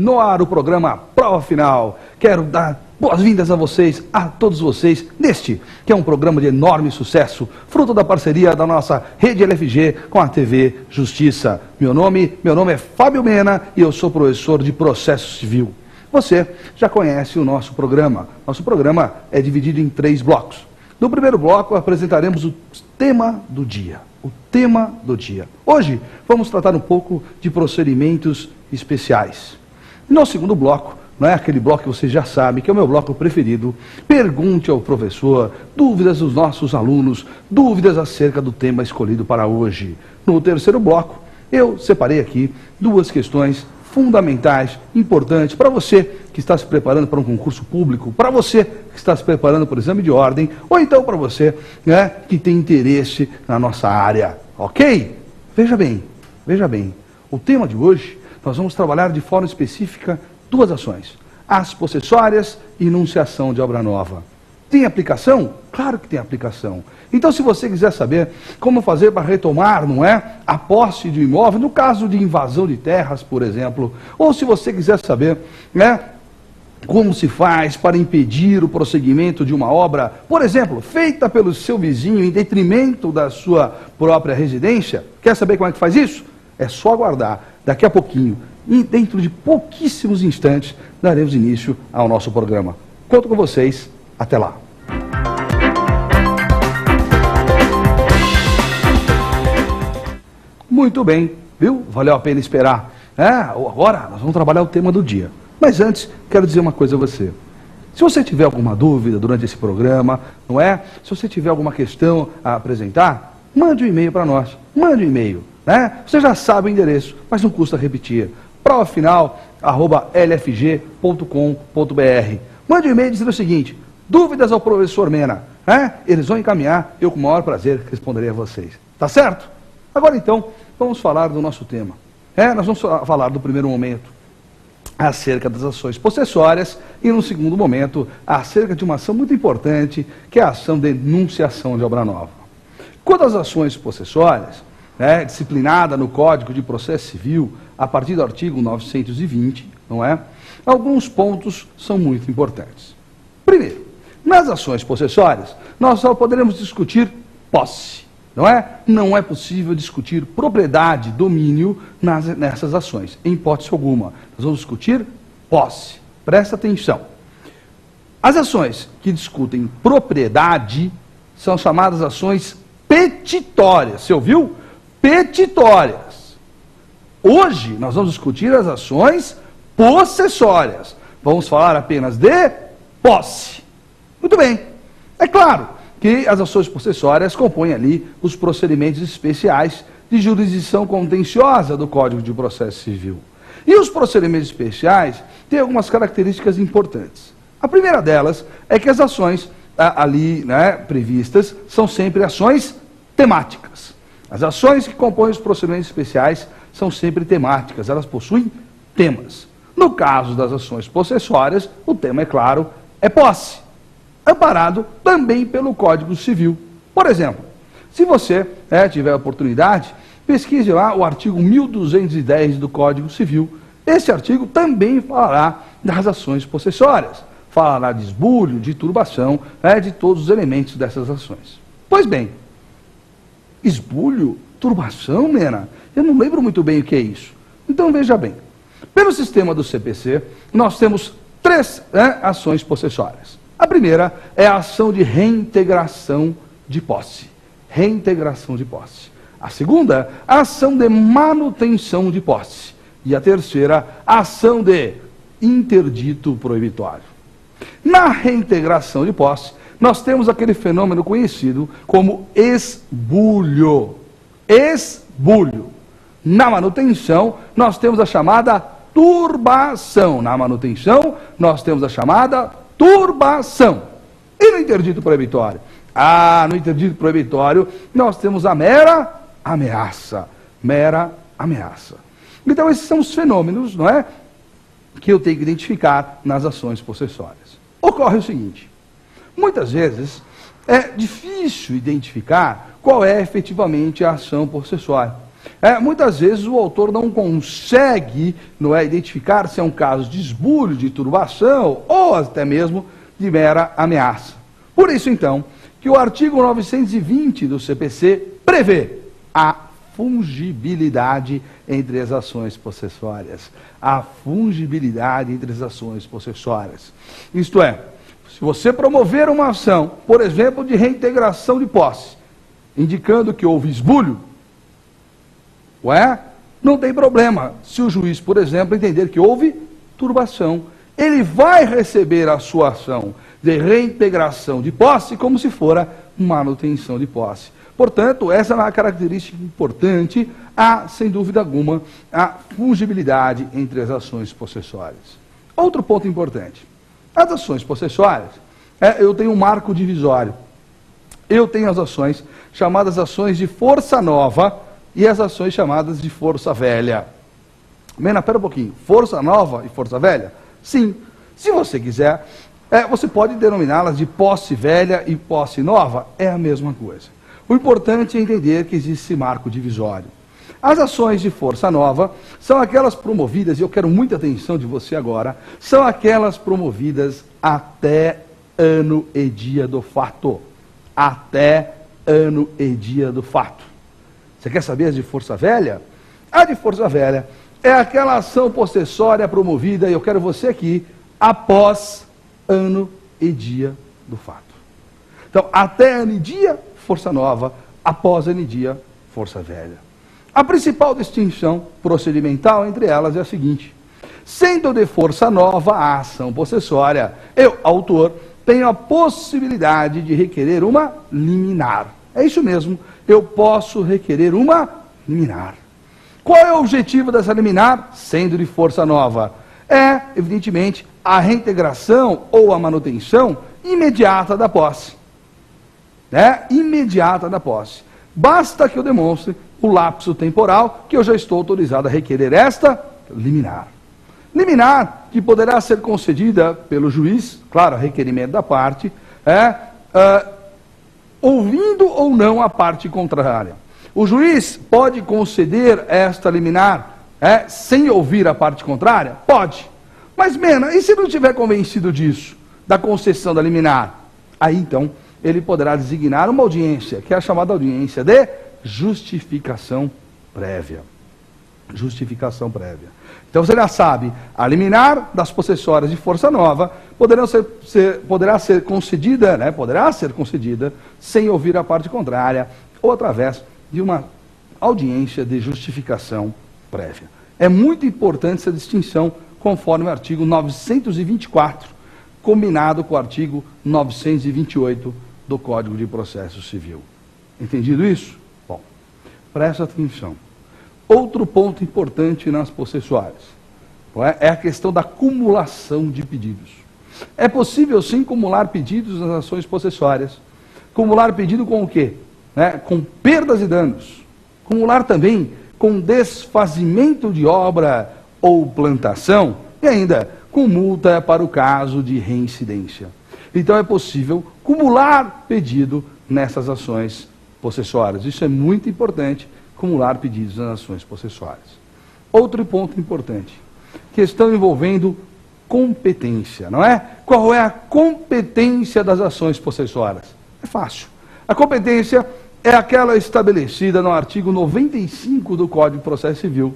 No ar o programa Prova Final. Quero dar boas-vindas a vocês, a todos vocês, neste, que é um programa de enorme sucesso, fruto da parceria da nossa Rede LFG com a TV Justiça. Meu nome é Fábio Mena e eu sou professor de Processo Civil. Você já conhece o nosso programa. Nosso programa é dividido em 3 blocos. No primeiro bloco apresentaremos o tema do dia. O tema do dia. Hoje vamos tratar um pouco de procedimentos especiais. No segundo bloco, não é aquele bloco que você já sabe, que é o meu bloco preferido, pergunte ao professor, dúvidas dos nossos alunos, dúvidas acerca do tema escolhido para hoje. No terceiro bloco, eu separei aqui 2 questões fundamentais, importantes, para você que está se preparando para um concurso público, para você que está se preparando para o exame de ordem, ou então para você, né, que tem interesse na nossa área, ok? Veja bem, o tema de hoje, nós vamos trabalhar de forma específica 2 ações, as possessórias e enunciação de obra nova. Tem aplicação? Claro que tem aplicação. Então, se você quiser saber como fazer para retomar, não é, a posse de um imóvel, no caso de invasão de terras, por exemplo, ou se você quiser saber, né, como se faz para impedir o prosseguimento de uma obra, por exemplo, feita pelo seu vizinho em detrimento da sua própria residência, quer saber como é que faz isso? É só aguardar. Daqui a pouquinho, e dentro de pouquíssimos instantes, daremos início ao nosso programa. Conto com vocês. Até lá. Muito bem, viu? Valeu a pena esperar. Agora nós vamos trabalhar o tema do dia. Mas antes, quero dizer uma coisa a você. Se você tiver alguma dúvida durante esse programa, não é? Se você tiver alguma questão a apresentar, mande um e-mail para nós. Mande um e-mail, né? Você já sabe o endereço, mas não custa repetir. provafinal@lfg.com.br. Mande um e-mail dizendo o seguinte: dúvidas ao professor Mena. Eles vão encaminhar, eu com o maior prazer responderei a vocês. Tá certo? Agora então, vamos falar do nosso tema. Nós vamos falar do primeiro momento acerca das ações possessórias e no segundo momento acerca de uma ação muito importante, que é a ação de enunciação de obra nova. Quanto às ações possessórias, disciplinada no Código de Processo Civil, a partir do artigo 920, não é? Alguns pontos são muito importantes. Primeiro, nas ações possessórias, nós só poderemos discutir posse, não é? Não é possível discutir propriedade, domínio nessas ações, em hipótese alguma. Nós vamos discutir posse. Presta atenção. As ações que discutem propriedade são chamadas ações petitórias. Você ouviu? Petitórias. Hoje, nós vamos discutir as ações possessórias. Vamos falar apenas de posse. Muito bem. É claro que as ações possessórias compõem ali os procedimentos especiais de jurisdição contenciosa do Código de Processo Civil. E os procedimentos especiais têm algumas características importantes. A primeira delas é que as ações ali, né, previstas são sempre ações temáticas. As ações que compõem os procedimentos especiais são sempre temáticas, elas possuem temas. No caso das ações possessórias, o tema, é claro, é posse, amparado também pelo Código Civil. Por exemplo, se você tiver a oportunidade, pesquise lá o artigo 1210 do Código Civil. Esse artigo também falará das ações possessórias, falará de esbulho, de turbação, de todos os elementos dessas ações. Pois bem, esbulho, turbação, Mena? Eu não lembro muito bem o que é isso. Então veja bem, pelo sistema do CPC, nós temos 3 ações possessórias. A primeira é a ação de reintegração de posse. Reintegração de posse. A segunda, a ação de manutenção de posse. E a terceira, a ação de interdito proibitório. Na reintegração de posse, nós temos aquele fenômeno conhecido como esbulho. Esbulho. Na manutenção, nós temos a chamada turbação. Na manutenção, nós temos a chamada turbação. E no interdito proibitório? No interdito proibitório, nós temos a mera ameaça. Mera ameaça. Então, esses são os fenômenos, não é, que eu tenho que identificar nas ações possessórias. Ocorre o seguinte: muitas vezes é difícil identificar qual é efetivamente a ação possessória. Muitas vezes o autor não consegue identificar se é um caso de esbulho, de turbação ou até mesmo de mera ameaça. Por isso, então, que o artigo 920 do CPC prevê a fungibilidade entre as ações possessórias. A fungibilidade entre as ações possessórias. Isto é, se você promover uma ação, por exemplo, de reintegração de posse, indicando que houve esbulho, não tem problema. Se o juiz, por exemplo, entender que houve turbação, ele vai receber a sua ação de reintegração de posse como se fora manutenção de posse. Portanto, essa é uma característica importante, sem dúvida alguma, a fungibilidade entre as ações possessórias. Outro ponto importante. As ações possessórias, eu tenho um marco divisório. Eu tenho as ações chamadas ações de força nova e as ações chamadas de força velha. Mena, pera um pouquinho. Força nova e força velha? Sim. Se você quiser, você pode denominá-las de posse velha e posse nova. É a mesma coisa. O importante é entender que existe esse marco divisório. As ações de força nova são aquelas promovidas, e eu quero muita atenção de você agora, são aquelas promovidas até ano e dia do fato. Até ano e dia do fato. Você quer saber as de força velha? A de força velha é aquela ação possessória promovida, e eu quero você aqui, após ano e dia do fato. Então, até ano e dia, força nova, após ano e dia, força velha. A principal distinção procedimental entre elas é a seguinte: sendo de força nova a ação possessória, eu, autor, tenho a possibilidade de requerer uma liminar. É isso mesmo, eu posso requerer uma liminar. Qual é o objetivo dessa liminar, sendo de força nova? É, evidentemente, a reintegração ou a manutenção imediata da posse. Imediata da posse. Basta que eu demonstre o lapso temporal que eu já estou autorizado a requerer esta liminar. Liminar que poderá ser concedida pelo juiz, claro, a requerimento da parte, ouvindo ou não a parte contrária. O juiz pode conceder esta liminar sem ouvir a parte contrária? Pode. Mas, Mena, e se não estiver convencido disso, da concessão da liminar? Aí, então, ele poderá designar uma audiência, que é a chamada audiência de justificação prévia. Justificação prévia. Então, você já sabe, a liminar das possessórias de força nova poderá ser concedida sem ouvir a parte contrária ou através de uma audiência de justificação prévia. É muito importante essa distinção, conforme o artigo 924, combinado com o artigo 928 do Código de Processo Civil. Entendido isso? Bom, presta atenção. Outro ponto importante nas possessórias é a questão da cumulação de pedidos. É possível, sim, cumular pedidos nas ações possessórias. Cumular pedido com o quê? Com perdas e danos. Cumular também com desfazimento de obra ou plantação e ainda com multa para o caso de reincidência. Então é possível cumular pedido nessas ações possessórias. Isso é muito importante, cumular pedidos nas ações possessórias. Outro ponto importante, questão envolvendo competência, não é? Qual é a competência das ações possessórias? É fácil. A competência é aquela estabelecida no artigo 95 do Código de Processo Civil.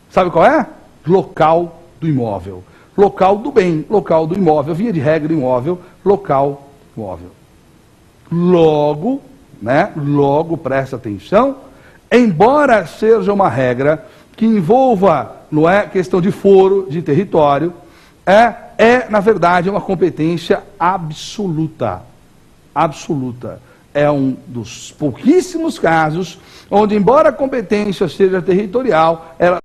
Sabe qual é? Local do imóvel. Local do bem, local do imóvel, via de regra imóvel, local imóvel. Logo, presta atenção, embora seja uma regra que envolva, questão de foro, de território, na verdade, uma competência absoluta. Absoluta. É um dos pouquíssimos casos onde, embora a competência seja territorial, ela